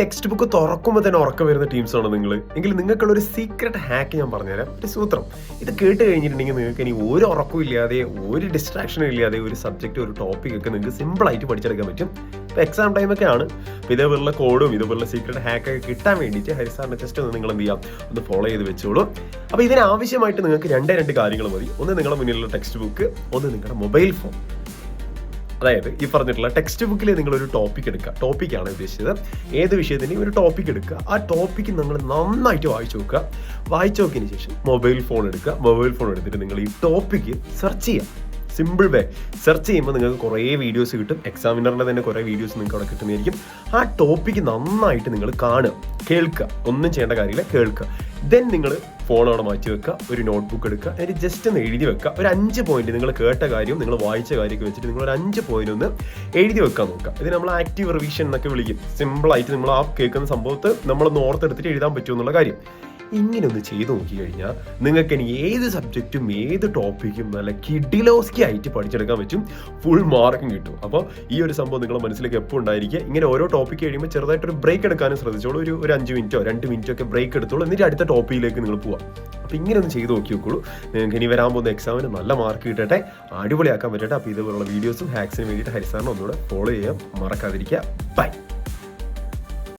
Text book തുറക്കുമ്പോൾ തന്നെ ഉറക്കം വരുന്ന ടീംസാണ് നിങ്ങൾ എങ്കിൽ നിങ്ങൾക്കുള്ള ഒരു സീക്രട്ട് ഹാക്ക് ഞാൻ പറഞ്ഞുതരാം. ഒരു സൂത്രം ഇത് കേട്ട് കഴിഞ്ഞിട്ടുണ്ടെങ്കിൽ നിങ്ങൾക്ക് ഇനി ഒരു ഉറക്കവും ഇല്ലാതെ ഒരു ഡിസ്ട്രാക്ഷനും ഇല്ലാതെ ഒരു സബ്ജക്റ്റ് ഒരു ടോപ്പിക് ഒക്കെ നിങ്ങൾക്ക് സിമ്പിളായിട്ട് പഠിച്ചെടുക്കാൻ പറ്റും. ഇപ്പോൾ എക്സാം ടൈമൊക്കെ ആണ്. അപ്പോൾ ഇതേപോലുള്ള കോഡും ഇതേപോലുള്ള സീക്രട്ട് ഹാക്കൊക്കെ കിട്ടാൻ വേണ്ടിയിട്ട് ഹരിസാറിൻ്റെ ജസ്റ്റ് ഒന്ന് നിങ്ങൾ എന്ത് ചെയ്യാം, ഒന്ന് ഫോളോ ചെയ്ത് വെച്ചോളൂ. അപ്പോൾ ഇതിനാവശ്യമായിട്ട് നിങ്ങൾക്ക് രണ്ട് കാര്യങ്ങൾ മതി. ഒന്ന് നിങ്ങളുടെ മുന്നിലുള്ള ടെക്സ്റ്റ് ബുക്ക്, ഒന്ന് നിങ്ങളുടെ മൊബൈൽ ഫോൺ. അതായത് ഈ പറഞ്ഞിട്ടുള്ള ടെക്സ്റ്റ് ബുക്കിൽ നിങ്ങളൊരു ടോപ്പിക് എടുക്കുക. ടോപ്പിക്കാണ് ഉദ്ദേശിച്ചത്. ഏത് വിഷയത്തിൻ്റെയും ഒരു ടോപ്പിക് എടുക്കുക. ആ ടോപ്പിക്ക് നിങ്ങൾ നന്നായിട്ട് വായിച്ചു നോക്കുക. വായിച്ചു നോക്കിയതിന് ശേഷം മൊബൈൽ ഫോൺ എടുക്കുക. മൊബൈൽ ഫോൺ എടുത്തിട്ട് നിങ്ങൾ ഈ ടോപ്പിക്ക് സെർച്ച് ചെയ്യുക. Simple way. സെർച്ച് ചെയ്യുമ്പോൾ നിങ്ങൾക്ക് കുറേ വീഡിയോസ് കിട്ടും. എക്സാമിനറിൻ്റെ തന്നെ കുറേ വീഡിയോസ് നിങ്ങൾക്ക് അവിടെ കിട്ടുന്നതായിരിക്കും. ആ ടോപ്പിക്ക് നന്നായിട്ട് നിങ്ങൾ കാണുക, കേൾക്കുക. ഒന്നും ചെയ്യേണ്ട കാര്യമില്ല, കേൾക്കുക. ദെൻ നിങ്ങൾ ഫോൺ അവിടെ മാറ്റി വെക്കുക. ഒരു നോട്ട്ബുക്ക് എടുക്കുക. എന്നിട്ട് ജസ്റ്റ് ഒന്ന് എഴുതി വെക്കുക. ഒരു 5 പോയിന്റ് നിങ്ങൾ കേട്ട കാര്യം, നിങ്ങൾ വായിച്ച കാര്യമൊക്കെ വെച്ചിട്ട് നിങ്ങൾ ഒരു 5 പോയിന്റ് ഒന്ന് എഴുതി വെക്കാൻ നോക്കുക. ഇത് നമ്മൾ ആക്റ്റീവ് റിവിഷൻ എന്നൊക്കെ വിളിക്കും. സിമ്പിളായിട്ട് നമ്മൾ ആ കേൾക്കുന്ന സംഭവത്ത് നമ്മളൊന്ന് ഓർത്തെടുത്തിട്ട് എഴുതാൻ പറ്റുമെന്നുള്ള കാര്യം. ഇങ്ങനെ ഒന്ന് ചെയ്ത് നോക്കി കഴിഞ്ഞാൽ നിങ്ങൾക്ക് ഇനി ഏത് സബ്ജക്റ്റും ഏത് ടോപ്പിക്കും നല്ല കിഡിലോസ്കി ആയിട്ട് പഠിച്ചെടുക്കാൻ പറ്റും. ഫുൾ മാർക്കും കിട്ടും. അപ്പോൾ ഈ ഒരു സംഭവം നിങ്ങളുടെ മനസ്സിലേക്ക് എപ്പോൾ ഉണ്ടായിരിക്കുക. ഇങ്ങനെ ഓരോ ടോപ്പിക്ക് കഴിയുമ്പോൾ ചെറുതായിട്ടൊരു ബ്രേക്ക് എടുക്കാനും ശ്രദ്ധിച്ചോളൂ. ഒരു 5 മിനിറ്റോ 2 മിനിറ്റോ ഒക്കെ ബ്രേക്ക് എടുത്തോളൂ. എന്നിട്ട് അടുത്ത ടോപ്പിക്കിലേക്ക് നിങ്ങൾ പോവാം. അപ്പോൾ ഇങ്ങനെ ഒന്ന് ചെയ്ത് നോക്കി നോക്കുള്ളൂ. നിങ്ങൾക്ക് ഇനി വരാൻ പോകുന്ന എക്സാമിന് നല്ല മാർക്ക് കിട്ടട്ടെ, അടിപൊളിയാക്കാൻ പറ്റട്ടെ. അപ്പോൾ ഇതുപോലുള്ള വീഡിയോസും ഹാക്സിന് വേണ്ടിയിട്ട് ഹരിസാറിനെ ഒന്നുകൂടെ ഫോളോ ചെയ്യാൻ മറക്കാതിരിക്കുക. ബൈ.